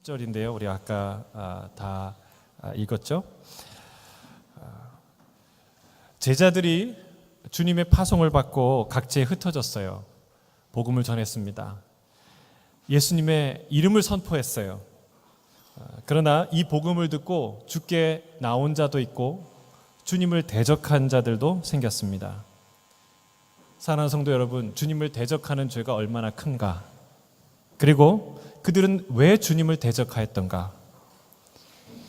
20절인데요. 우리 아까 다 읽었죠? 제자들이 주님의 파송을 받고 각지에 흩어졌어요. 복음을 전했습니다. 예수님의 이름을 선포했어요. 그러나 이 복음을 듣고 죽게 나온 자도 있고 주님을 대적한 자들도 생겼습니다. 사랑하는 성도 여러분, 주님을 대적하는 죄가 얼마나 큰가? 그리고 그들은 왜 주님을 대적하였던가?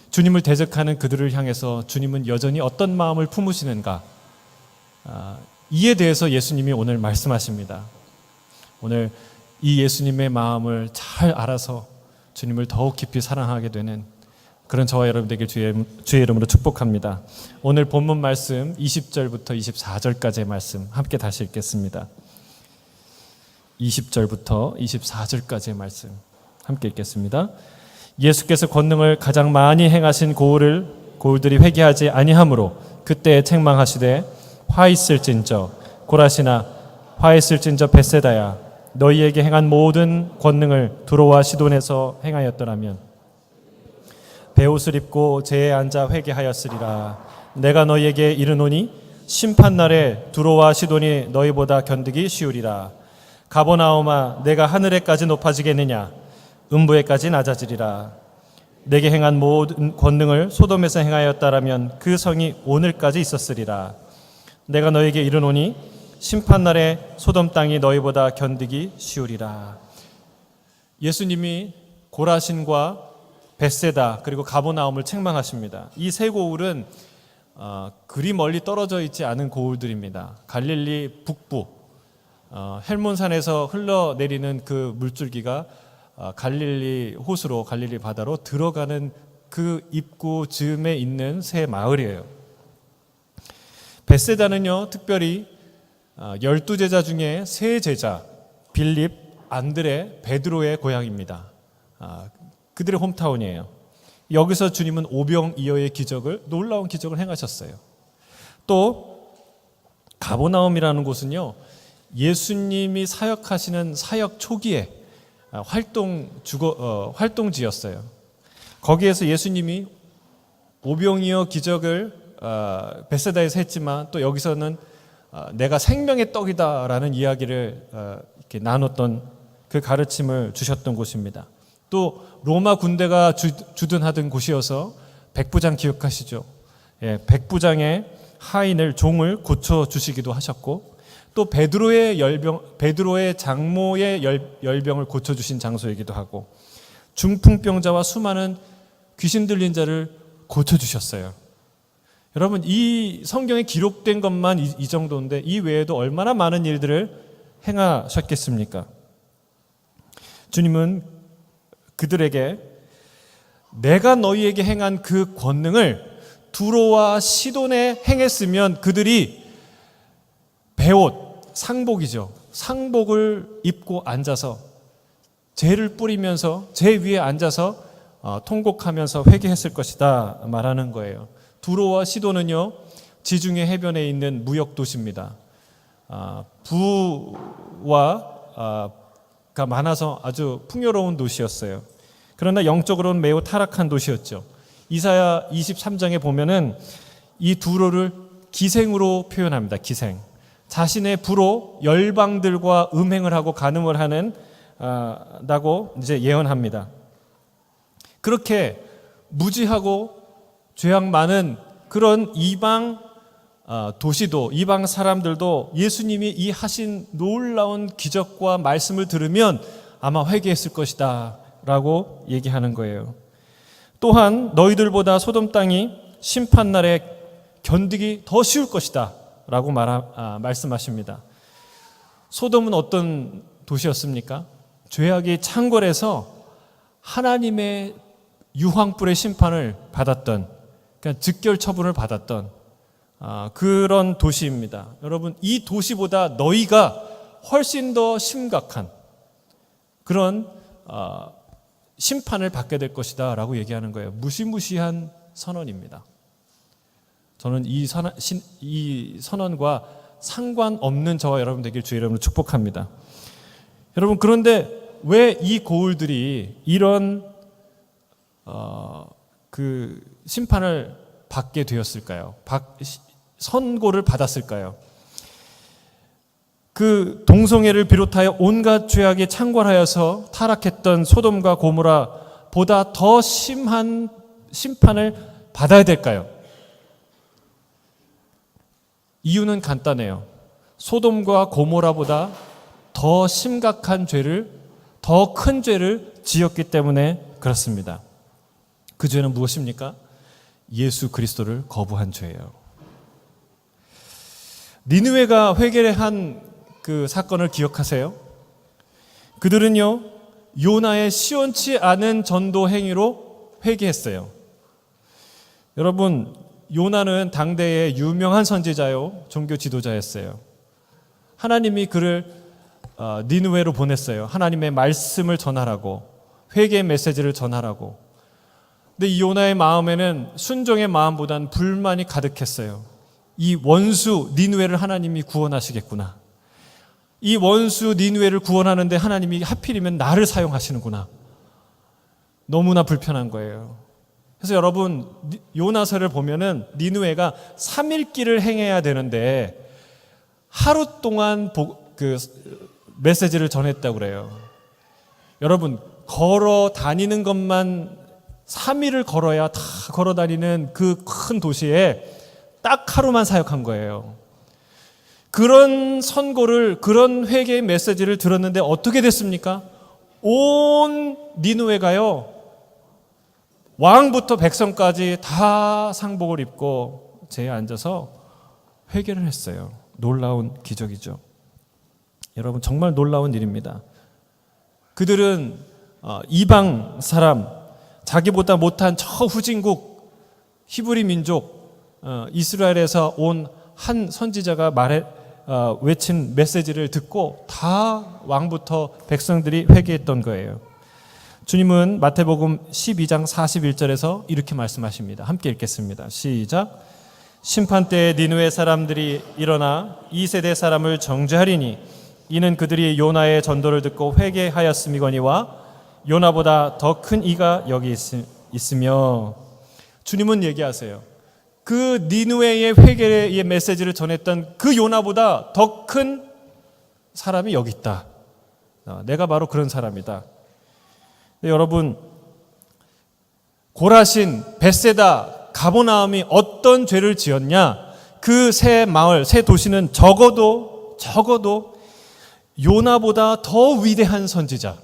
주님을 대적하는 그들을 향해서 주님은 여전히 어떤 마음을 품으시는가? 이에 대해서 예수님이 오늘 말씀하십니다. 오늘 이 예수님의 마음을 잘 알아서 주님을 더욱 깊이 사랑하게 되는 그런 저와 여러분 되길 주의 이름으로 축복합니다. 오늘 본문 말씀 20절부터 24절까지의 말씀 함께 다시 읽겠습니다. 20절부터 24절까지의 말씀 함께 읽겠습니다. 예수께서 권능을 가장 많이 행하신 고울들이 회개하지 아니하므로 그때 책망하시되 화 있을진저 고라시나 화 있을진저 벳세다야 너희에게 행한 모든 권능을 두로와 시돈에서 행하였더라면 베옷을 입고 제에 앉아 회개하였으리라. 내가 너희에게 이르노니 심판날에 두로와 시돈이 너희보다 견디기 쉬우리라. 가버나움아 내가 하늘에까지 높아지겠느냐 음부에까지 낮아지리라. 내게 행한 모든 권능을 소돔에서 행하였다라면 그 성이 오늘까지 있었으리라. 내가 너희에게 이르노니 심판날에 소돔 땅이 너희보다 견디기 쉬우리라. 예수님이 고라신과 벳세다 그리고 가버나움을 책망하십니다. 이 세 고울은 그리 멀리 떨어져 있지 않은 고울들입니다. 갈릴리 북부 헬몬산에서 흘러내리는 그 물줄기가 갈릴리 호수로 갈릴리 바다로 들어가는 그 입구 즈음에 있는 세 마을이에요. 벳세다는요 특별히 12제자 중에 세 제자 빌립, 안드레, 베드로의 고향입니다. 그들의 홈타운이에요. 여기서 주님은 오병이어의 기적을 놀라운 기적을 행하셨어요. 또 가버나움이라는 곳은요 예수님이 사역하시는 사역 초기에 활동지였어요. 거기에서 예수님이 오병이어 기적을 벳세다에서 했지만 또 여기서는 내가 생명의 떡이다라는 이야기를 이렇게 나눴던 그 가르침을 주셨던 곳입니다. 또 로마 군대가 주둔하던 곳이어서 백부장 기억하시죠? 예, 백부장의 하인을 종을 고쳐 주시기도 하셨고 또 베드로의 장모의 열병을 고쳐 주신 장소이기도 하고 중풍병자와 수많은 귀신 들린 자를 고쳐 주셨어요. 여러분 이 성경에 기록된 것만 이 정도인데 이 외에도 얼마나 많은 일들을 행하셨겠습니까? 주님은 그들에게 내가 너희에게 행한 그 권능을 두로와 시돈에 행했으면 그들이 베옷, 상복이죠. 상복을 입고 앉아서 재를 뿌리면서 재 위에 앉아서 통곡하면서 회개했을 것이다 말하는 거예요. 두로와 시돈은요 지중해 해변에 있는 무역 도시입니다. 부와 가 많아서 아주 풍요로운 도시였어요. 그러나 영적으로는 매우 타락한 도시였죠. 이사야 23장에 보면은 이 두로를 기생으로 표현합니다. 기생. 자신의 부로 열방들과 음행을 하고 간음을 하는 다고 이제 예언합니다. 그렇게 무지하고 죄악 많은 그런 이방 도시도 이방 사람들도 예수님이 이 하신 놀라운 기적과 말씀을 들으면 아마 회개했을 것이다 라고 얘기하는 거예요. 또한 너희들보다 소돔 땅이 심판날에 견디기 더 쉬울 것이다 라고 말씀하십니다. 소돔은 어떤 도시였습니까? 죄악이 창궐해서 하나님의 유황불의 심판을 받았던, 그러니까 즉결 처분을 받았던 그런 도시입니다. 여러분 이 도시보다 너희가 훨씬 더 심각한 그런 심판을 받게 될 것이다 라고 얘기하는 거예요. 무시무시한 선언입니다. 저는 이 선언과 상관없는 저와 여러분 되길 주의 이름으로 축복합니다. 여러분 그런데 왜 이 고울들이 이런 그 심판을 받게 되었을까요? 선고를 받았을까요? 그 동성애를 비롯하여 온갖 죄악에 창궐하여서 타락했던 소돔과 고모라보다 더 심한 심판을 받아야 될까요? 이유는 간단해요. 소돔과 고모라보다 더 심각한 죄를, 더 큰 죄를 지었기 때문에 그렇습니다. 그 죄는 무엇입니까? 예수 그리스도를 거부한 죄예요. 니느웨가 회개한 그 사건을 기억하세요? 그들은요, 요나의 시원치 않은 전도 행위로 회개했어요. 여러분, 요나는 당대의 유명한 선지자요, 종교 지도자였어요. 하나님이 그를 니느웨로 보냈어요. 하나님의 말씀을 전하라고, 회개의 메시지를 전하라고. 근데 이 요나의 마음에는 순종의 마음보다는 불만이 가득했어요. 이 원수 니느웨를 하나님이 구원하시겠구나. 이 원수 니느웨를 구원하는데 하나님이 하필이면 나를 사용하시는구나. 너무나 불편한 거예요. 그래서 여러분, 요나서를 보면은 니느웨가 3일길을 행해야 되는데 하루 동안 그 메시지를 전했다고 그래요. 여러분, 걸어 다니는 것만 3일을 걸어야 다 걸어 다니는 그 큰 도시에 딱 하루만 사역한 거예요. 그런 선고를, 그런 회개의 메시지를 들었는데 어떻게 됐습니까? 온 니느웨가요, 왕부터 백성까지 다 상복을 입고 제에 앉아서 회개를 했어요. 놀라운 기적이죠. 여러분, 정말 놀라운 일입니다. 그들은 이방 사람, 자기보다 못한 저 후진국 히브리 민족 이스라엘에서 온 한 선지자가 외친 메시지를 듣고 다 왕부터 백성들이 회개했던 거예요. 주님은 마태복음 12장 41절에서 이렇게 말씀하십니다. 함께 읽겠습니다. 시작. 심판 때에 니느웨 사람들이 일어나 이 세대 사람을 정죄하리니 이는 그들이 요나의 전도를 듣고 회개하였음이거니와 요나보다 더 큰 이가 여기 있으며. 주님은 얘기하세요. 그 니느웨의 회개의 메시지를 전했던 그 요나보다 더 큰 사람이 여기 있다. 내가 바로 그런 사람이다. 여러분, 고라신, 벳세다, 가버나움이 어떤 죄를 지었냐? 그 세 마을, 세 도시는 적어도 요나보다 더 위대한 선지자,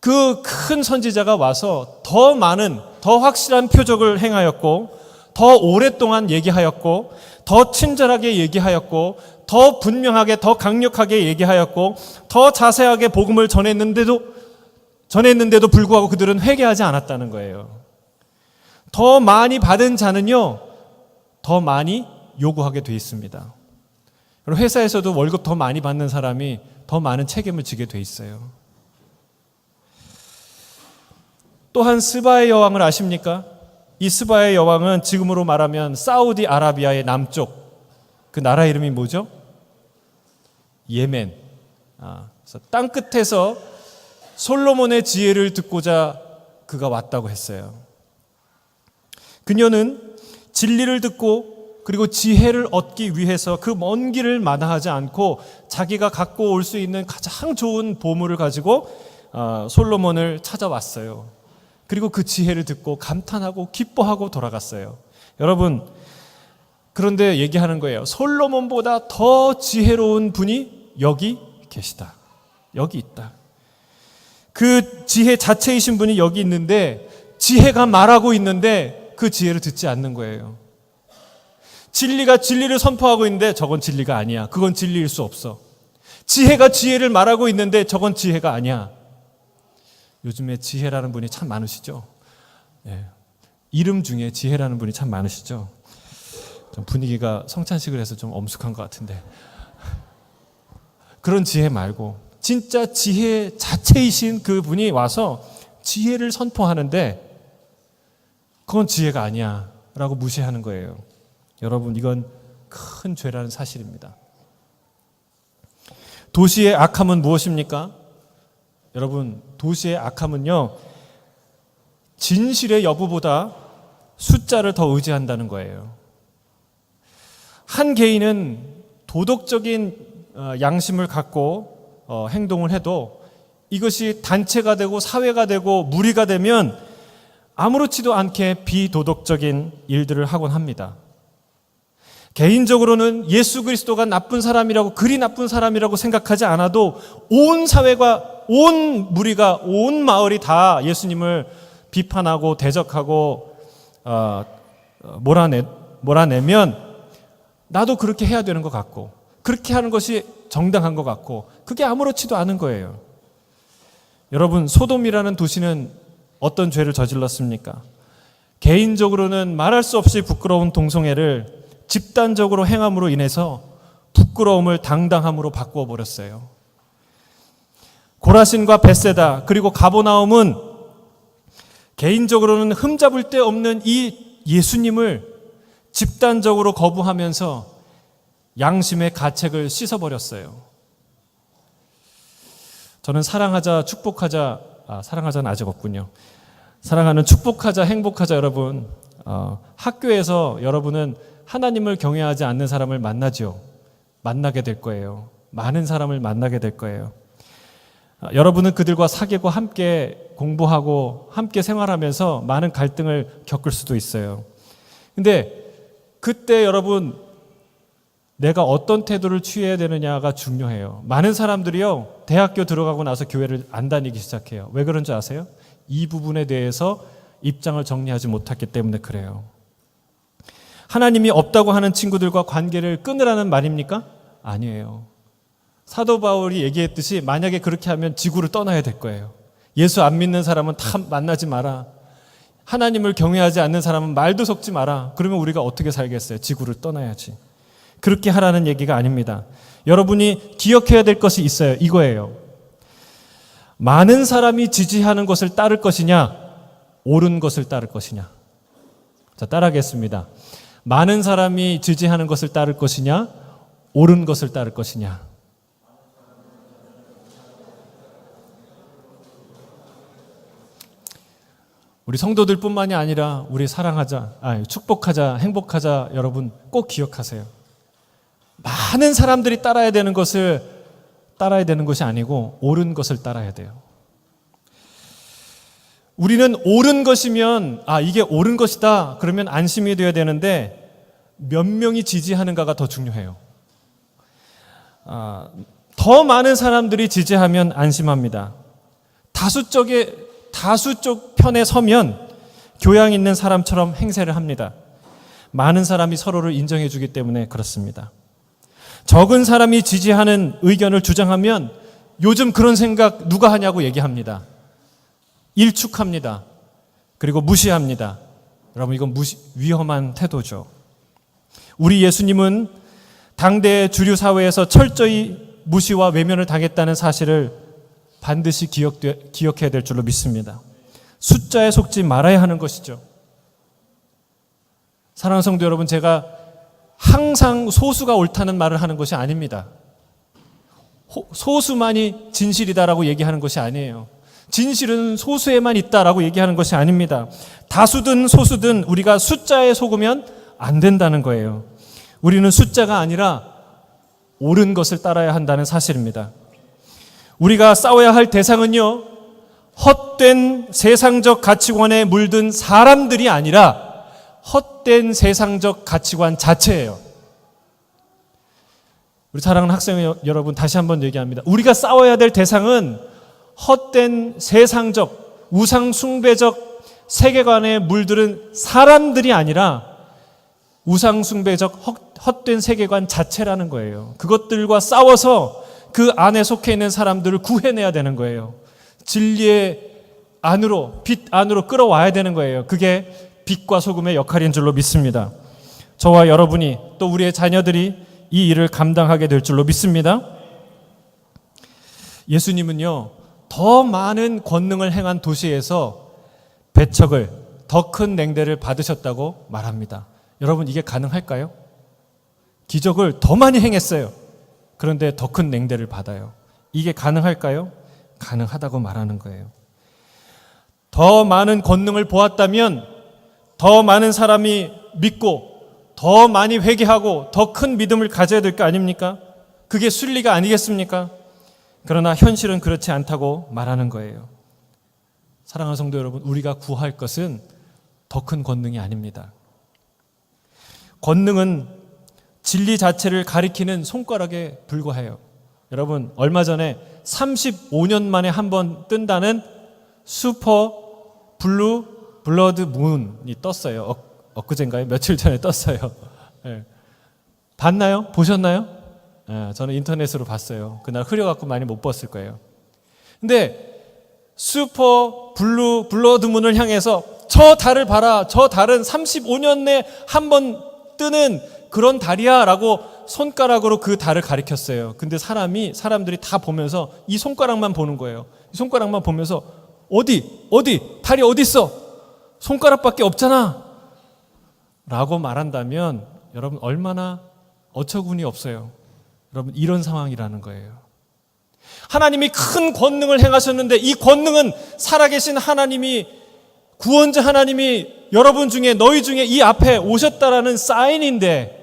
그 큰 선지자가 와서 더 많은, 더 확실한 표적을 행하였고, 더 오랫동안 얘기하였고, 더 친절하게 얘기하였고, 더 분명하게, 더 강력하게 얘기하였고, 더 자세하게 복음을 전했는데도 불구하고 그들은 회개하지 않았다는 거예요. 더 많이 받은 자는요, 더 많이 요구하게 돼 있습니다. 회사에서도 월급 더 많이 받는 사람이 더 많은 책임을 지게 돼 있어요. 또한 스바의 여왕을 아십니까? 이 스바의 여왕은 지금으로 말하면 사우디아라비아의 남쪽, 그 나라 이름이 뭐죠? 예멘. 그래서 땅 끝에서 솔로몬의 지혜를 듣고자 그가 왔다고 했어요. 그녀는 진리를 듣고 그리고 지혜를 얻기 위해서 그 먼 길을 마다하지 않고 자기가 갖고 올 수 있는 가장 좋은 보물을 가지고 솔로몬을 찾아왔어요. 그리고 그 지혜를 듣고 감탄하고 기뻐하고 돌아갔어요. 여러분, 그런데 얘기하는 거예요. 솔로몬보다 더 지혜로운 분이 여기 계시다. 여기 있다. 그 지혜 자체이신 분이 여기 있는데 지혜가 말하고 있는데 그 지혜를 듣지 않는 거예요. 진리가 진리를 선포하고 있는데 저건 진리가 아니야. 그건 진리일 수 없어. 지혜가 지혜를 말하고 있는데 저건 지혜가 아니야. 요즘에 지혜라는 분이 참 많으시죠? 예. 이름 중에 지혜라는 분이 참 많으시죠? 좀 분위기가 성찬식을 해서 좀 엄숙한 것 같은데, 그런 지혜 말고 진짜 지혜 자체이신 그 분이 와서 지혜를 선포하는데 그건 지혜가 아니야 라고 무시하는 거예요. 여러분, 이건 큰 죄라는 사실입니다. 도시의 악함은 무엇입니까? 여러분, 도시의 악함은요, 진실의 여부보다 숫자를 더 의지한다는 거예요. 한 개인은 도덕적인 양심을 갖고 행동을 해도 이것이 단체가 되고 사회가 되고 무리가 되면 아무렇지도 않게 비도덕적인 일들을 하곤 합니다. 개인적으로는 예수 그리스도가 나쁜 사람이라고, 그리 나쁜 사람이라고 생각하지 않아도 온 사회가, 온 무리가, 온 마을이 다 예수님을 비판하고 대적하고 몰아내면 나도 그렇게 해야 되는 것 같고, 그렇게 하는 것이 정당한 것 같고, 그게 아무렇지도 않은 거예요. 여러분, 소돔이라는 도시는 어떤 죄를 저질렀습니까? 개인적으로는 말할 수 없이 부끄러운 동성애를 집단적으로 행함으로 인해서 부끄러움을 당당함으로 바꾸어 버렸어요. 고라신과 벳세다 그리고 가버나움은 개인적으로는 흠잡을 데 없는 이 예수님을 집단적으로 거부하면서 양심의 가책을 씻어버렸어요. 저는 사랑하자, 축복하자, 사랑하자는 아직 없군요. 사랑하는 축복하자, 행복하자 여러분, 학교에서 여러분은 하나님을 경외하지 않는 사람을 만나게 될 거예요. 많은 사람을 만나게 될 거예요. 여러분은 그들과 사귀고 함께 공부하고 함께 생활하면서 많은 갈등을 겪을 수도 있어요. 근데 그때 여러분, 내가 어떤 태도를 취해야 되느냐가 중요해요. 많은 사람들이요, 대학교 들어가고 나서 교회를 안 다니기 시작해요. 왜 그런 줄 아세요? 이 부분에 대해서 입장을 정리하지 못했기 때문에 그래요. 하나님이 없다고 하는 친구들과 관계를 끊으라는 말입니까? 아니에요. 사도 바울이 얘기했듯이 만약에 그렇게 하면 지구를 떠나야 될 거예요. 예수 안 믿는 사람은 다 만나지 마라. 하나님을 경외하지 않는 사람은 말도 섞지 마라. 그러면 우리가 어떻게 살겠어요? 지구를 떠나야지. 그렇게 하라는 얘기가 아닙니다. 여러분이 기억해야 될 것이 있어요. 이거예요. 많은 사람이 지지하는 것을 따를 것이냐, 옳은 것을 따를 것이냐. 자, 따라하겠습니다. 많은 사람이 지지하는 것을 따를 것이냐, 옳은 것을 따를 것이냐. 우리 성도들뿐만이 아니라 우리 사랑하자, 축복하자, 행복하자 여러분 꼭 기억하세요. 많은 사람들이 따라야 되는 것이 아니고 옳은 것을 따라야 돼요. 우리는 옳은 것이면 이게 옳은 것이다 그러면 안심이 되어야 되는데 몇 명이 지지하는가가 더 중요해요. 더 많은 사람들이 지지하면 안심합니다. 다수 쪽 편에 서면 교양 있는 사람처럼 행세를 합니다. 많은 사람이 서로를 인정해 주기 때문에 그렇습니다. 적은 사람이 지지하는 의견을 주장하면 요즘 그런 생각 누가 하냐고 얘기합니다. 일축합니다. 그리고 무시합니다. 여러분, 이건 위험한 태도죠. 우리 예수님은 당대의 주류 사회에서 철저히 무시와 외면을 당했다는 사실을 반드시 기억해야 될 줄로 믿습니다. 숫자에 속지 말아야 하는 것이죠. 사랑하는 성도 여러분, 제가 항상 소수가 옳다는 말을 하는 것이 아닙니다. 소수만이 진실이다라고 얘기하는 것이 아니에요. 진실은 소수에만 있다라고 얘기하는 것이 아닙니다. 다수든 소수든 우리가 숫자에 속으면 안 된다는 거예요. 우리는 숫자가 아니라 옳은 것을 따라야 한다는 사실입니다. 우리가 싸워야 할 대상은요, 헛된 세상적 가치관에 물든 사람들이 아니라 헛된 세상적 가치관 자체예요. 우리 사랑하는 학생 여러분, 다시 한번 얘기합니다. 우리가 싸워야 될 대상은 헛된 세상적, 우상숭배적 세계관에 물들은 사람들이 아니라 우상숭배적 헛된 세계관 자체라는 거예요. 그것들과 싸워서 그 안에 속해 있는 사람들을 구해내야 되는 거예요. 진리의 안으로, 빛 안으로 끌어와야 되는 거예요. 그게 빛과 소금의 역할인 줄로 믿습니다. 저와 여러분이 또 우리의 자녀들이 이 일을 감당하게 될 줄로 믿습니다. 예수님은요, 더 많은 권능을 행한 도시에서 배척을, 더 큰 냉대를 받으셨다고 말합니다. 여러분, 이게 가능할까요? 기적을 더 많이 행했어요. 그런데 더 큰 냉대를 받아요. 이게 가능할까요? 가능하다고 말하는 거예요. 더 많은 권능을 보았다면 더 많은 사람이 믿고 더 많이 회개하고 더 큰 믿음을 가져야 될 거 아닙니까? 그게 순리가 아니겠습니까? 그러나 현실은 그렇지 않다고 말하는 거예요. 사랑하는 성도 여러분, 우리가 구할 것은 더 큰 권능이 아닙니다. 권능은 진리 자체를 가리키는 손가락에 불과해요. 여러분, 얼마 전에 35년 만에 한 번 뜬다는 슈퍼 블루 블러드 문이 떴어요. 엊그젠가요? 며칠 전에 떴어요. 네. 봤나요? 보셨나요? 네, 저는 인터넷으로 봤어요. 그날 흐려갖고 많이 못 봤을 거예요. 근데 슈퍼 블루 블러드 문을 향해서 저 달을 봐라. 저 달은 35년 내에 한 번 뜨는 그런 달이야 라고 손가락으로 그 달을 가리켰어요. 근데 사람들이 다 보면서 이 손가락만 보는 거예요. 이 손가락만 보면서 어디 달이 어디 있어? 손가락밖에 없잖아 라고 말한다면 여러분 얼마나 어처구니 없어요. 여러분 이런 상황이라는 거예요. 하나님이 큰 권능을 행하셨는데 이 권능은 살아계신 하나님이, 구원자 하나님이 여러분 중에, 너희 중에 이 앞에 오셨다라는 사인인데,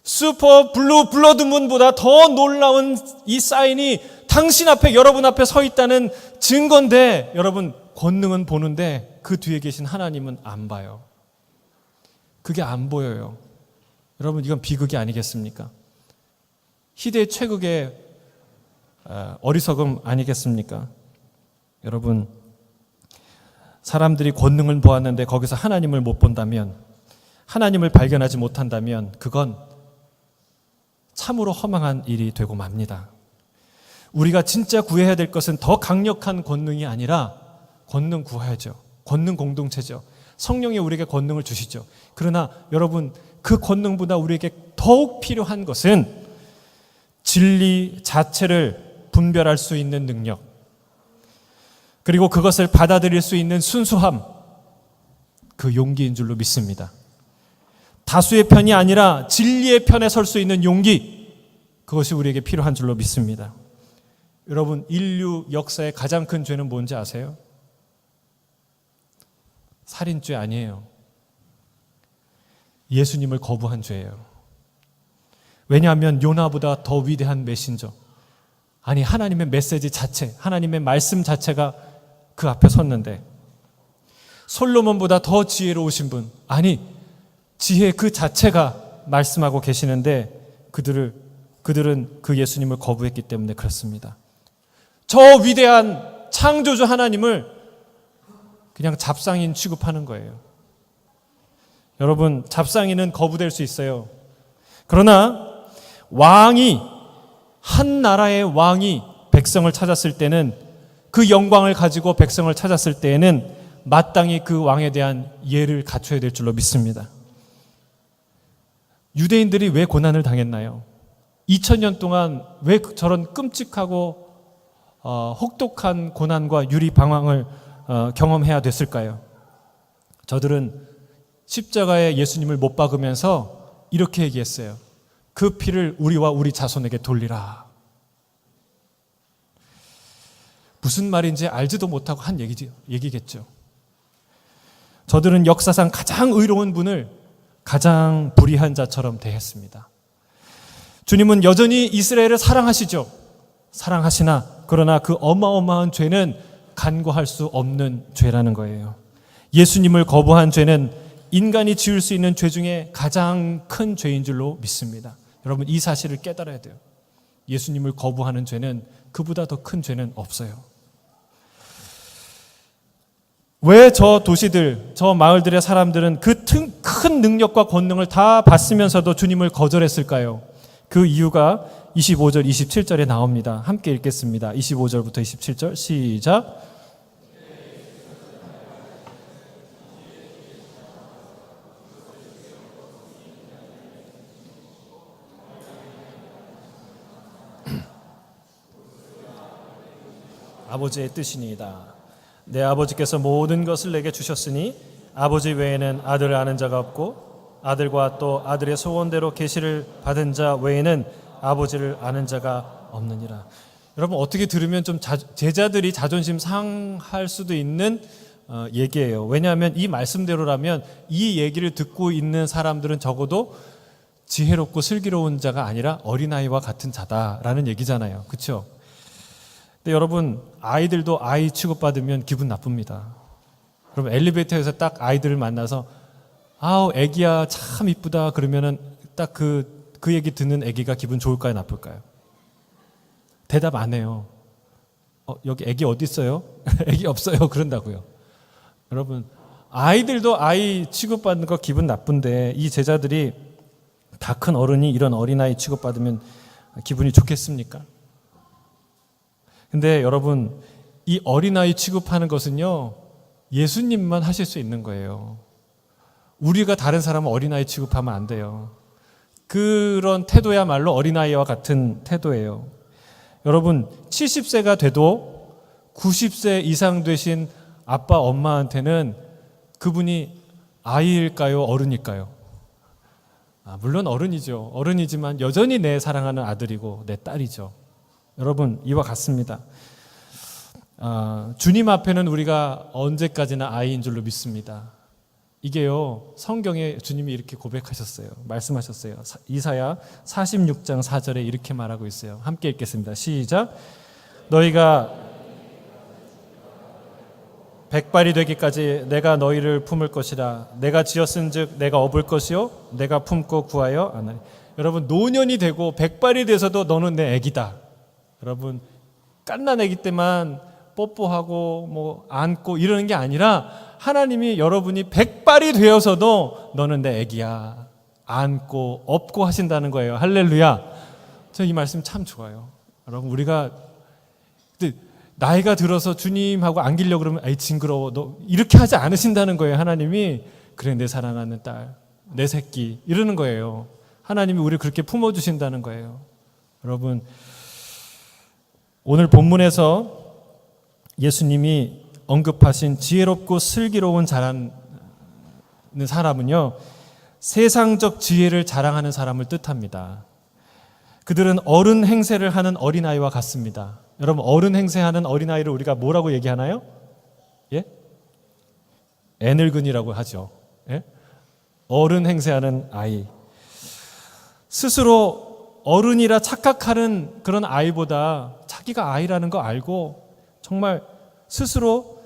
슈퍼 블루 블러드 문보다 더 놀라운 이 사인이 당신 앞에, 여러분 앞에 서 있다는 증거인데, 여러분 권능은 보는데 그 뒤에 계신 하나님은 안 봐요. 그게 안 보여요. 여러분 이건 비극이 아니겠습니까? 희대의 최극의 어리석음 아니겠습니까? 여러분, 사람들이 권능을 보았는데 거기서 하나님을 못 본다면, 하나님을 발견하지 못한다면 그건 참으로 허망한 일이 되고 맙니다. 우리가 진짜 구해야 될 것은 더 강력한 권능이 아니라 권능 구해야죠. 권능 공동체죠. 성령이 우리에게 권능을 주시죠. 그러나 여러분, 그 권능보다 우리에게 더욱 필요한 것은 진리 자체를 분별할 수 있는 능력, 그리고 그것을 받아들일 수 있는 순수함, 그 용기인 줄로 믿습니다. 다수의 편이 아니라 진리의 편에 설 수 있는 용기, 그것이 우리에게 필요한 줄로 믿습니다. 여러분, 인류 역사의 가장 큰 죄는 뭔지 아세요? 살인죄 아니에요. 예수님을 거부한 죄예요. 왜냐하면 요나보다 더 위대한 메신저, 아니 하나님의 메시지 자체, 하나님의 말씀 자체가 그 앞에 섰는데, 솔로몬보다 더 지혜로우신 분, 아니 지혜 그 자체가 말씀하고 계시는데 그들은 그 예수님을 거부했기 때문에 그렇습니다. 저 위대한 창조주 하나님을 그냥 잡상인 취급하는 거예요. 여러분, 잡상인은 거부될 수 있어요. 그러나 한 나라의 왕이 백성을 찾았을 때는, 그 영광을 가지고 백성을 찾았을 때에는 마땅히 그 왕에 대한 예를 갖춰야 될 줄로 믿습니다. 유대인들이 왜 고난을 당했나요? 2000년 동안 왜 저런 끔찍하고 혹독한 고난과 유리방황을 경험해야 됐을까요? 저들은 십자가에 예수님을 못 박으면서 이렇게 얘기했어요. 그 피를 우리와 우리 자손에게 돌리라. 무슨 말인지 알지도 못하고 한 얘기겠죠. 저들은 역사상 가장 의로운 분을 가장 불의한 자처럼 대했습니다. 주님은 여전히 이스라엘을 사랑하시죠. 사랑하시나 그러나 그 어마어마한 죄는 간과할 수 없는 죄라는 거예요. 예수님을 거부한 죄는 인간이 지을 수 있는 죄 중에 가장 큰 죄인 줄로 믿습니다. 여러분, 이 사실을 깨달아야 돼요. 예수님을 거부하는 죄는 그보다 더 큰 죄는 없어요. 왜 저 도시들, 저 마을들의 사람들은 그 큰 능력과 권능을 다 받으면서도 주님을 거절했을까요? 그 이유가 25절, 27절에 나옵니다. 함께 읽겠습니다. 25절부터 27절 시작. 아버지의 뜻이니이다. 내 아버지께서 모든 것을 내게 주셨으니 아버지 외에는 아들을 아는 자가 없고 아들과 또 아들의 소원대로 계시를 받은 자 외에는 아버지를 아는 자가 없느니라. 여러분, 어떻게 들으면 좀 제자들이 자존심 상할 수도 있는 얘기예요. 왜냐하면 이 말씀대로라면 이 얘기를 듣고 있는 사람들은 적어도 지혜롭고 슬기로운 자가 아니라 어린아이와 같은 자다라는 얘기잖아요. 그렇죠? 근데 여러분, 아이들도 아이 취급받으면 기분 나쁩니다. 그럼 엘리베이터에서 딱 아이들을 만나서 아우 애기야 참 이쁘다 그러면은 딱 그 얘기 듣는 애기가 기분 좋을까요, 나쁠까요? 대답 안 해요. 여기 애기 어디 있어요? 애기 없어요. 그런다고요. 여러분, 아이들도 아이 취급받는 거 기분 나쁜데 이 제자들이 다 큰 어른이 이런 어린아이 취급받으면 기분이 좋겠습니까? 근데 여러분, 이 어린아이 취급하는 것은요, 예수님만 하실 수 있는 거예요. 우리가 다른 사람을 어린아이 취급하면 안 돼요. 그런 태도야말로 어린아이와 같은 태도예요. 여러분, 70세가 돼도 90세 이상 되신 아빠, 엄마한테는 그분이 아이일까요? 어른일까요? 물론 어른이죠. 어른이지만 여전히 내 사랑하는 아들이고 내 딸이죠. 여러분, 이와 같습니다. 주님 앞에는 우리가 언제까지나 아이인 줄로 믿습니다. 이게요, 성경에 주님이 이렇게 고백하셨어요. 말씀하셨어요. 이사야 46장 4절에 이렇게 말하고 있어요. 함께 읽겠습니다. 시작. 너희가 백발이 되기까지 내가 너희를 품을 것이라. 내가 지었은즉 내가 업을 것이요 내가 품고 구하여 안하리. 여러분, 노년이 되고 백발이 돼서도 너는 내 애기다. 여러분, 갓난 애기 때만 뽀뽀하고 뭐 안고 이러는 게 아니라 하나님이 여러분이 백발이 되어서도 너는 내 애기야. 안고 업고 하신다는 거예요. 할렐루야. 저 이 말씀 참 좋아요. 여러분, 우리가 나이가 들어서 주님하고 안기려고 그러면 아이 징그러워 너 이렇게 하지 않으신다는 거예요. 하나님이 그래 내 사랑하는 딸, 내 새끼 이러는 거예요. 하나님이 우리를 그렇게 품어주신다는 거예요. 여러분, 오늘 본문에서 예수님이 언급하신 지혜롭고 슬기로운 자라는 사람은요, 세상적 지혜를 자랑하는 사람을 뜻합니다. 그들은 어른 행세를 하는 어린아이와 같습니다. 여러분, 어른 행세하는 어린아이를 우리가 뭐라고 얘기하나요? 예? 애늙은이라고 하죠. 예? 어른 행세하는 아이. 스스로 어른이라 착각하는 그런 아이보다 자기가 아이라는 거 알고 정말 스스로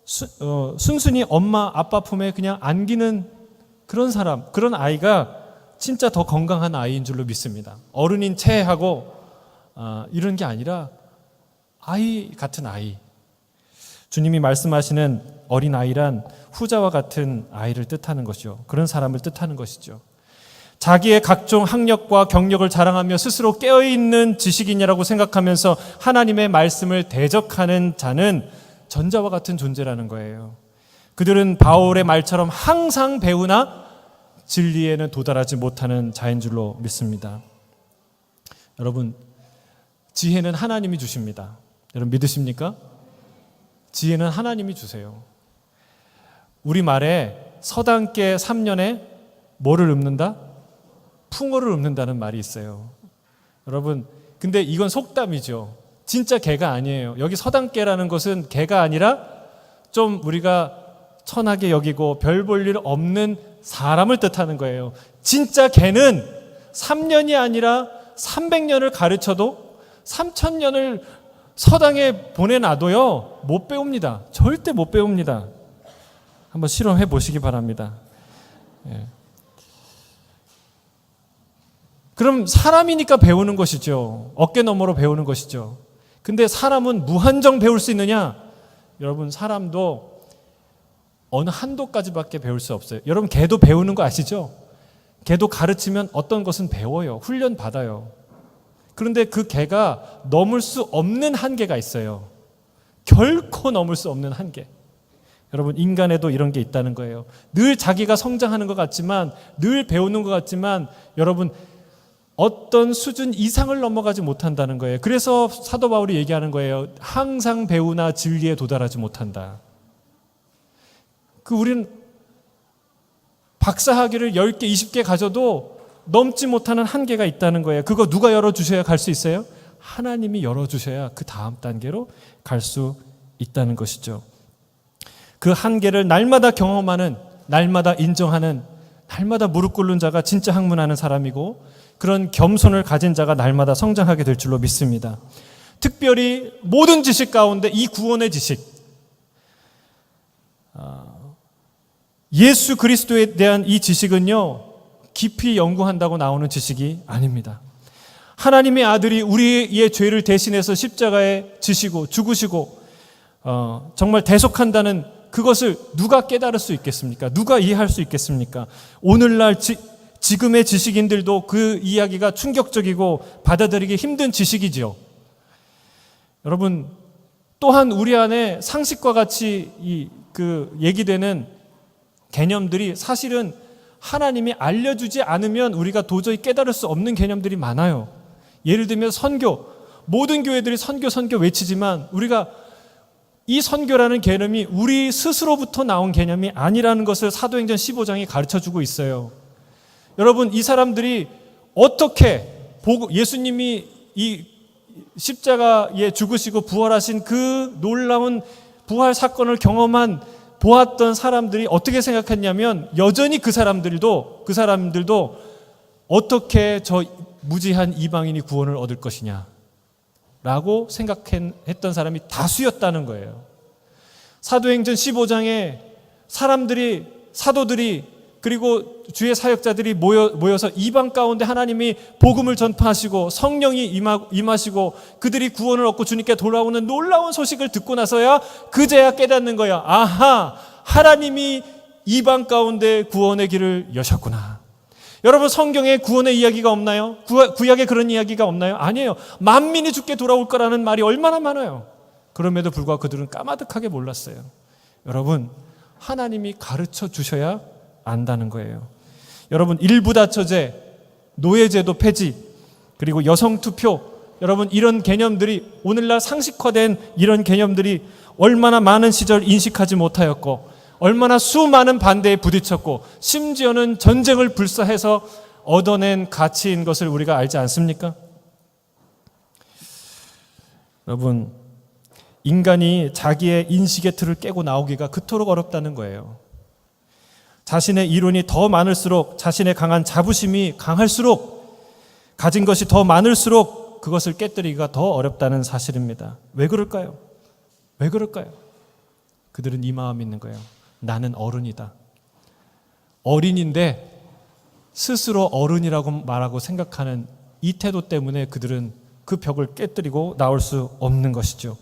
순순히 엄마 아빠 품에 그냥 안기는 그런 사람, 그런 아이가 진짜 더 건강한 아이인 줄로 믿습니다. 어른인 체하고 이런 게 아니라 아이 같은 아이. 주님이 말씀하시는 어린아이란 후자와 같은 아이를 뜻하는 것이죠. 그런 사람을 뜻하는 것이죠. 자기의 각종 학력과 경력을 자랑하며 스스로 깨어있는 지식인이라고 생각하면서 하나님의 말씀을 대적하는 자는 전자와 같은 존재라는 거예요. 그들은 바울의 말처럼 항상 배우나 진리에는 도달하지 못하는 자인 줄로 믿습니다. 여러분, 지혜는 하나님이 주십니다. 여러분 믿으십니까? 지혜는 하나님이 주세요. 우리말에 서당계 3년에 뭐를 읊는다? 풍어를 읊는다는 말이 있어요. 여러분, 근데 이건 속담이죠. 진짜 개가 아니에요. 여기 서당계라는 것은 개가 아니라 좀 우리가 천하게 여기고 별 볼 일 없는 사람을 뜻하는 거예요. 진짜 개는 3년이 아니라 300년을 가르쳐도 3000년을 서당에 보내놔도요 못 배웁니다. 절대 못 배웁니다. 한번 실험해 보시기 바랍니다. 예. 그럼 사람이니까 배우는 것이죠. 어깨 너머로 배우는 것이죠. 근데 사람은 무한정 배울 수 있느냐? 여러분, 사람도 어느 한도까지밖에 배울 수 없어요. 여러분, 개도 배우는 거 아시죠? 개도 가르치면 어떤 것은 배워요. 훈련 받아요. 그런데 그 개가 넘을 수 없는 한계가 있어요. 결코 넘을 수 없는 한계. 여러분, 인간에도 이런 게 있다는 거예요. 늘 자기가 성장하는 것 같지만, 늘 배우는 것 같지만, 여러분, 어떤 수준 이상을 넘어가지 못한다는 거예요. 그래서 사도 바울이 얘기하는 거예요. 항상 배우나 진리에 도달하지 못한다. 우리는 박사학위를 10개, 20개 가져도 넘지 못하는 한계가 있다는 거예요. 그거 누가 열어주셔야 갈 수 있어요? 하나님이 열어주셔야 그 다음 단계로 갈 수 있다는 것이죠. 그 한계를 날마다 경험하는, 날마다 인정하는, 날마다 무릎 꿇는 자가 진짜 학문하는 사람이고, 그런 겸손을 가진 자가 날마다 성장하게 될 줄로 믿습니다. 특별히 모든 지식 가운데 이 구원의 지식, 예수 그리스도에 대한 이 지식은요, 깊이 연구한다고 나오는 지식이 아닙니다. 하나님의 아들이 우리의 죄를 대신해서 십자가에 지시고 죽으시고 정말 대속한다는 그것을 누가 깨달을 수 있겠습니까? 누가 이해할 수 있겠습니까? 오늘날 지금의 지식인들도 그 이야기가 충격적이고 받아들이기 힘든 지식이지요. 여러분, 또한 우리 안에 상식과 같이 얘기되는 개념들이 사실은 하나님이 알려주지 않으면 우리가 도저히 깨달을 수 없는 개념들이 많아요. 예를 들면 선교, 모든 교회들이 선교 외치지만 우리가 이 선교라는 개념이 우리 스스로부터 나온 개념이 아니라는 것을 사도행전 15장이 가르쳐주고 있어요. 여러분, 이 사람들이 어떻게 예수님이 이 십자가에 죽으시고 부활하신 그 놀라운 부활 사건을 보았던 사람들이 어떻게 생각했냐면, 여전히 그 사람들도 어떻게 저 무지한 이방인이 구원을 얻을 것이냐 라고 생각했던 사람이 다수였다는 거예요. 사도행전 15장에 사도들이 그리고 주의 사역자들이 모여서 이방 가운데 하나님이 복음을 전파하시고 성령이 임하시고 그들이 구원을 얻고 주님께 돌아오는 놀라운 소식을 듣고 나서야 그제야 깨닫는 거야. 아하, 하나님이 이방 가운데 구원의 길을 여셨구나. 여러분, 성경에 구원의 이야기가 없나요? 구약에 그런 이야기가 없나요? 아니에요. 만민이 주께 돌아올 거라는 말이 얼마나 많아요. 그럼에도 불구하고 그들은 까마득하게 몰랐어요. 여러분, 하나님이 가르쳐 주셔야 안다는 거예요. 여러분, 일부다처제, 노예제도 폐지, 그리고 여성투표, 여러분, 이런 개념들이, 오늘날 상식화된 이런 개념들이 얼마나 많은 시절 인식하지 못하였고, 얼마나 수많은 반대에 부딪혔고, 심지어는 전쟁을 불사해서 얻어낸 가치인 것을 우리가 알지 않습니까? 여러분, 인간이 자기의 인식의 틀을 깨고 나오기가 그토록 어렵다는 거예요. 자신의 이론이 더 많을수록, 자신의 강한 자부심이 강할수록, 가진 것이 더 많을수록 그것을 깨뜨리기가 더 어렵다는 사실입니다. 왜 그럴까요? 왜 그럴까요? 그들은 이 마음이 있는 거예요. 나는 어른이다. 어린인데 스스로 어른이라고 말하고 생각하는 이 태도 때문에 그들은 그 벽을 깨뜨리고 나올 수 없는 것이죠.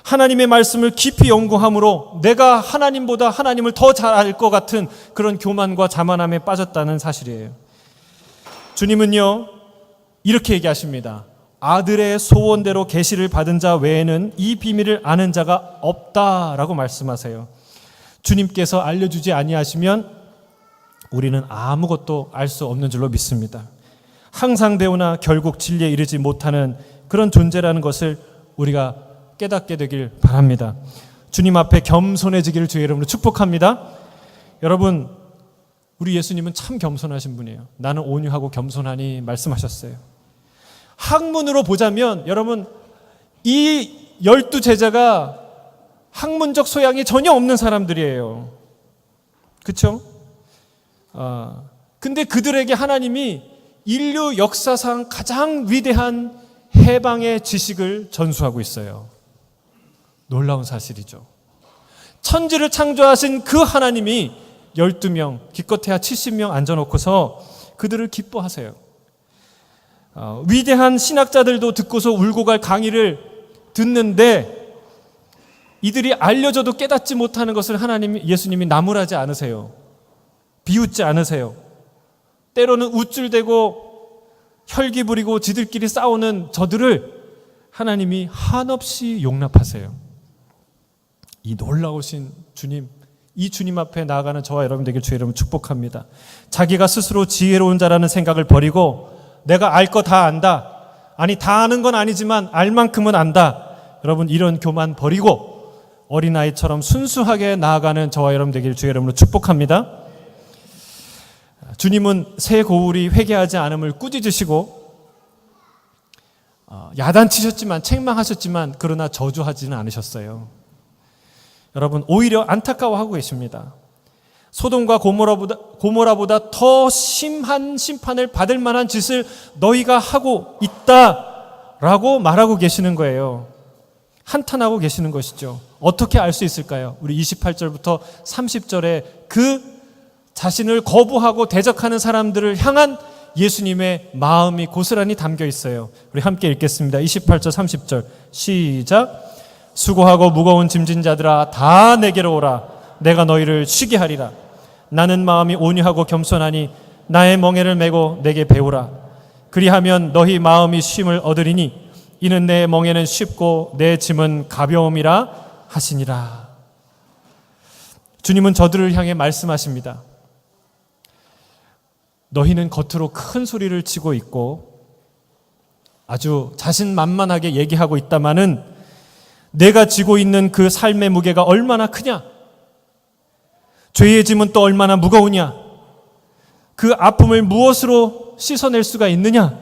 하나님의 말씀을 깊이 연구함으로 내가 하나님보다 하나님을 더 잘 알 것 같은 그런 교만과 자만함에 빠졌다는 사실이에요. 주님은요, 이렇게 얘기하십니다. 아들의 소원대로 계시를 받은 자 외에는 이 비밀을 아는 자가 없다라고 말씀하세요. 주님께서 알려주지 아니하시면 우리는 아무것도 알 수 없는 줄로 믿습니다. 항상 배우나 결국 진리에 이르지 못하는 그런 존재라는 것을 우리가 깨닫게 되길 바랍니다. 주님 앞에 겸손해지기를 주의 이름으로 축복합니다. 여러분, 우리 예수님은 참 겸손하신 분이에요. 나는 온유하고 겸손하니 말씀하셨어요. 학문으로 보자면 여러분, 이 12제자가 학문적 소양이 전혀 없는 사람들이에요. 그렇죠? 근데 그들에게 하나님이 인류 역사상 가장 위대한 해방의 지식을 전수하고 있어요. 놀라운 사실이죠. 천지를 창조하신 그 하나님이 12명, 기껏해야 70명 앉아놓고서 그들을 기뻐하세요. 위대한 신학자들도 듣고서 울고 갈 강의를 듣는데 이들이 알려져도 깨닫지 못하는 것을 예수님이 나무라지 않으세요. 비웃지 않으세요. 때로는 우쭐대고 혈기 부리고 지들끼리 싸우는 저들을 하나님이 한없이 용납하세요. 이 놀라우신 주님, 이 주님 앞에 나아가는 저와 여러분 되길 주의 이름으로 축복합니다. 자기가 스스로 지혜로운 자라는 생각을 버리고 내가 알 거 다 안다. 아니, 다 아는 건 아니지만 알 만큼은 안다. 여러분, 이런 교만 버리고 어린아이처럼 순수하게 나아가는 저와 여러분 되길 주의 이름으로 축복합니다. 주님은 새 고울이 회개하지 않음을 꾸짖으시고 야단치셨지만 책망하셨지만 그러나 저주하지는 않으셨어요. 여러분, 오히려 안타까워하고 계십니다. 소돔과 고모라보다 더 심한 심판을 받을 만한 짓을 너희가 하고 있다라고 말하고 계시는 거예요. 한탄하고 계시는 것이죠. 어떻게 알 수 있을까요? 우리 28절부터 30절에 그 자신을 거부하고 대적하는 사람들을 향한 예수님의 마음이 고스란히 담겨 있어요. 우리 함께 읽겠습니다. 28절 30절 시작. 수고하고 무거운 짐진 자들아 다 내게로 오라. 내가 너희를 쉬게 하리라. 나는 마음이 온유하고 겸손하니 나의 멍에를 메고 내게 배우라. 그리하면 너희 마음이 쉼을 얻으리니 이는 내 멍에는 쉽고 내 짐은 가벼움이라 하시니라. 주님은 저들을 향해 말씀하십니다. 너희는 겉으로 큰 소리를 치고 있고 아주 자신만만하게 얘기하고 있다마는 내가 지고 있는 그 삶의 무게가 얼마나 크냐? 죄의 짐은 또 얼마나 무거우냐? 그 아픔을 무엇으로 씻어낼 수가 있느냐?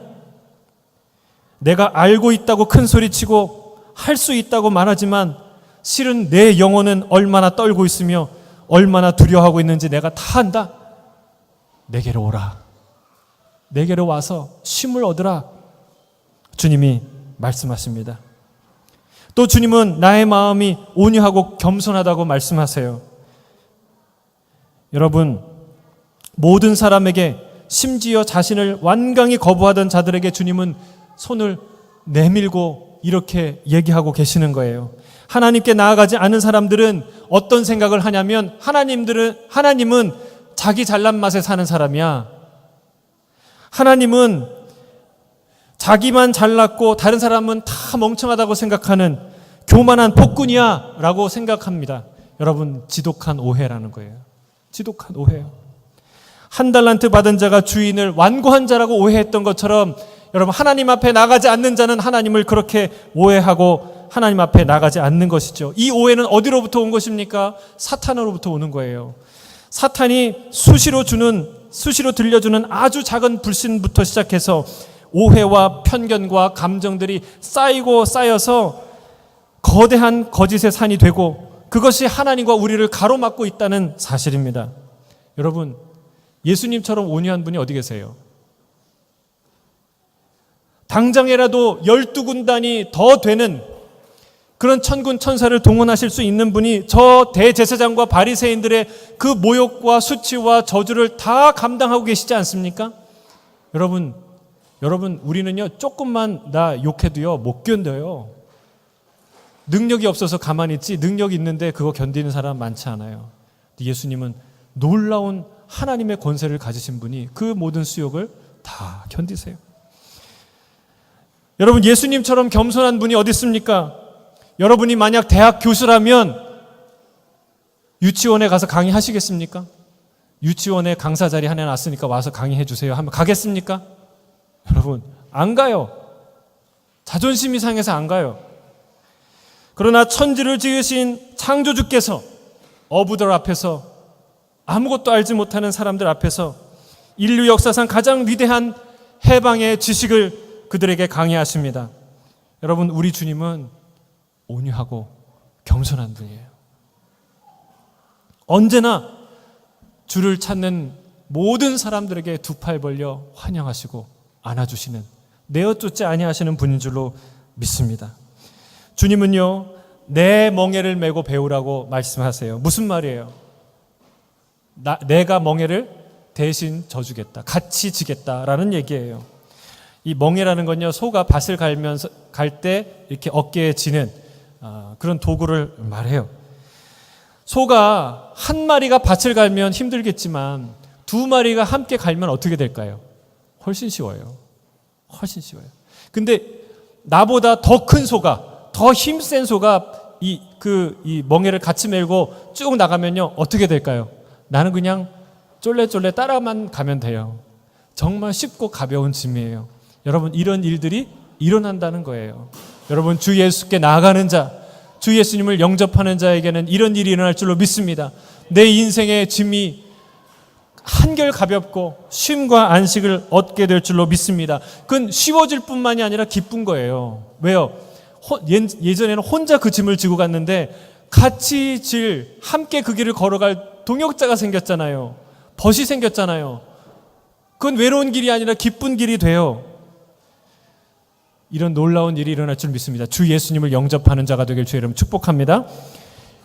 내가 알고 있다고 큰 소리치고 할 수 있다고 말하지만 실은 내 영혼은 얼마나 떨고 있으며 얼마나 두려워하고 있는지 내가 다 안다. 내게로 오라. 내게로 와서 쉼을 얻으라. 주님이 말씀하십니다. 또 주님은 나의 마음이 온유하고 겸손하다고 말씀하세요. 여러분, 모든 사람에게 심지어 자신을 완강히 거부하던 자들에게 주님은 손을 내밀고 이렇게 얘기하고 계시는 거예요. 하나님께 나아가지 않은 사람들은 어떤 생각을 하냐면 하나님은 자기 잘난 맛에 사는 사람이야. 하나님은 자기만 잘났고 다른 사람은 다 멍청하다고 생각하는 교만한 폭군이야 라고 생각합니다. 여러분, 지독한 오해라는 거예요. 지독한 오해요. 한 달란트 받은 자가 주인을 완고한 자라고 오해했던 것처럼 여러분, 하나님 앞에 나가지 않는 자는 하나님을 그렇게 오해하고 하나님 앞에 나가지 않는 것이죠. 이 오해는 어디로부터 온 것입니까? 사탄으로부터 오는 거예요. 사탄이 수시로 들려주는 아주 작은 불신부터 시작해서 오해와 편견과 감정들이 쌓이고 쌓여서 거대한 거짓의 산이 되고 그것이 하나님과 우리를 가로막고 있다는 사실입니다. 여러분, 예수님처럼 온유한 분이 어디 계세요? 당장이라도 12군단이 더 되는 그런 천군 천사를 동원하실 수 있는 분이 저 대제사장과 바리새인들의 그 모욕과 수치와 저주를 다 감당하고 계시지 않습니까? 여러분, 우리는요, 조금만 나 욕해도요, 못 견뎌요. 능력이 없어서 가만히 있지, 능력이 있는데 그거 견디는 사람 많지 않아요. 예수님은 놀라운 하나님의 권세를 가지신 분이 그 모든 수욕을 다 견디세요. 여러분, 예수님처럼 겸손한 분이 어디 있습니까? 여러분이 만약 대학 교수라면 유치원에 가서 강의하시겠습니까? 유치원에 강사 자리 하나 놨으니까 와서 강의해 주세요 하면 가겠습니까? 여러분, 안 가요. 자존심이 상해서 안 가요. 그러나 천지를 지으신 창조주께서 어부들 앞에서 아무것도 알지 못하는 사람들 앞에서 인류 역사상 가장 위대한 해방의 지식을 그들에게 강의하십니다. 여러분, 우리 주님은 온유하고 겸손한 분이에요. 언제나 주를 찾는 모든 사람들에게 두 팔 벌려 환영하시고 안아주시는, 내어쫓지 아니하시는 분인 줄로 믿습니다. 주님은요, 내 멍에를 메고 배우라고 말씀하세요. 무슨 말이에요? 내가 멍에를 대신 져주겠다, 같이 지겠다라는 얘기예요. 이 멍에라는 건요, 소가 밭을 갈 때 이렇게 어깨에 지는 그런 도구를 말해요. 소가 한 마리가 밭을 갈면 힘들겠지만 두 마리가 함께 갈면 어떻게 될까요? 훨씬 쉬워요. 훨씬 쉬워요. 근데 나보다 더 큰 소가, 더 힘센 소가 이 멍에를 같이 메고 쭉 나가면요, 어떻게 될까요? 나는 그냥 쫄래쫄래 따라만 가면 돼요. 정말 쉽고 가벼운 짐이에요. 여러분, 이런 일들이 일어난다는 거예요. 여러분, 주 예수께 나아가는 자, 주 예수님을 영접하는 자에게는 이런 일이 일어날 줄로 믿습니다. 내 인생의 짐이 한결 가볍고 쉼과 안식을 얻게 될 줄로 믿습니다. 그건 쉬워질 뿐만이 아니라 기쁜 거예요. 왜요? 예전에는 혼자 그 짐을 지고 갔는데 같이 함께 그 길을 걸어갈 동역자가 생겼잖아요. 벗이 생겼잖아요. 그건 외로운 길이 아니라 기쁜 길이 돼요. 이런 놀라운 일이 일어날 줄 믿습니다. 주 예수님을 영접하는 자가 되길 주의 이름 축복합니다.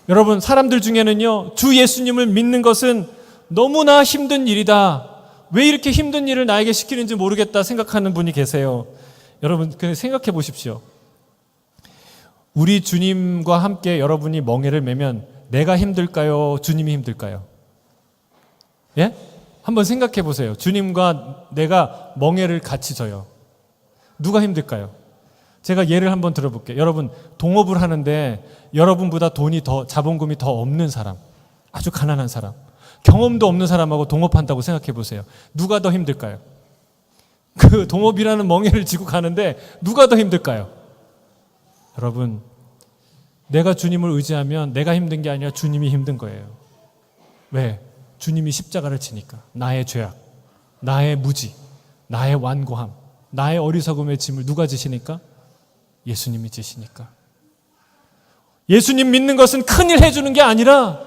여러분, 사람들 중에는요, 주 예수님을 믿는 것은 너무나 힘든 일이다. 왜 이렇게 힘든 일을 나에게 시키는지 모르겠다 생각하는 분이 계세요. 여러분, 그냥 생각해 보십시오. 우리 주님과 함께 여러분이 멍에를 매면 내가 힘들까요? 주님이 힘들까요? 예? 한번 생각해 보세요. 주님과 내가 멍에를 같이 져요. 누가 힘들까요? 제가 예를 한번 들어볼게요. 여러분, 동업을 하는데 여러분보다 자본금이 더 없는 사람, 아주 가난한 사람, 경험도 없는 사람하고 동업한다고 생각해 보세요. 누가 더 힘들까요? 그 동업이라는 멍에를 지고 가는데 누가 더 힘들까요? 여러분, 내가 주님을 의지하면 내가 힘든 게 아니라 주님이 힘든 거예요. 왜? 주님이 십자가를 지니까. 나의 죄악, 나의 무지, 나의 완고함, 나의 어리석음의 짐을 누가 지시니까? 예수님이 지시니까. 예수님 믿는 것은 큰일 해주는 게 아니라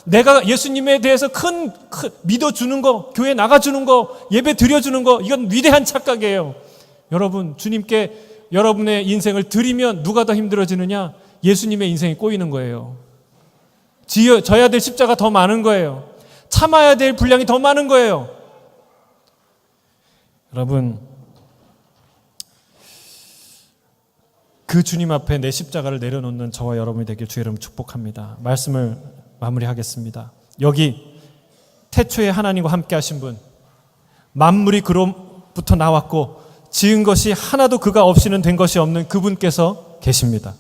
내가 예수님에 대해서 믿어주는 거, 교회 나가주는 거, 예배 드려주는 거, 이건 위대한 착각이에요. 여러분, 주님께 여러분의 인생을 드리면 누가 더 힘들어지느냐? 예수님의 인생이 꼬이는 거예요. 져야 될 십자가 더 많은 거예요. 참아야 될 분량이 더 많은 거예요. 여러분, 그 주님 앞에 내 십자가를 내려놓는 저와 여러분이 되길 주의 이름으로 축복합니다. 말씀을 마무리하겠습니다. 여기 태초에 하나님과 함께 하신 분, 만물이 그로부터 나왔고 지은 것이 하나도 그가 없이는 된 것이 없는 그분께서 계십니다.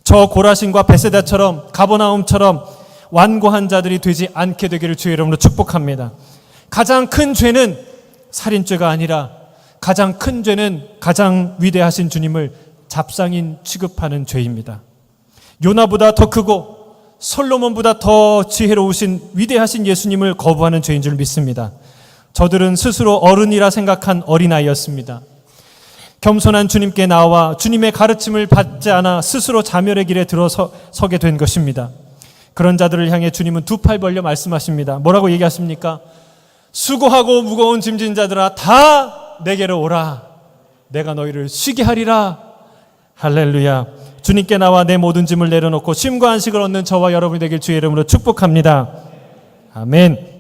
저 고라신과 베세다처럼 가버나움처럼 완고한 자들이 되지 않게 되기를 주의 이름으로 축복합니다. 가장 큰 죄는 살인죄가 아니라 가장 큰 죄는 가장 위대하신 주님을 잡상인 취급하는 죄입니다. 요나보다 더 크고 솔로몬보다 더 지혜로우신 위대하신 예수님을 거부하는 죄인 줄 믿습니다. 저들은 스스로 어른이라 생각한 어린아이였습니다. 겸손한 주님께 나와 주님의 가르침을 받지 않아 스스로 자멸의 길에 들어서게 된 것입니다. 그런 자들을 향해 주님은 두 팔 벌려 말씀하십니다. 뭐라고 얘기하십니까? 수고하고 무거운 짐진 자들아 다 내게로 오라. 내가 너희를 쉬게 하리라. 할렐루야. 주님께 나와 내 모든 짐을 내려놓고 쉼과 안식을 얻는 저와 여러분이 되길 주의 이름으로 축복합니다. 아멘.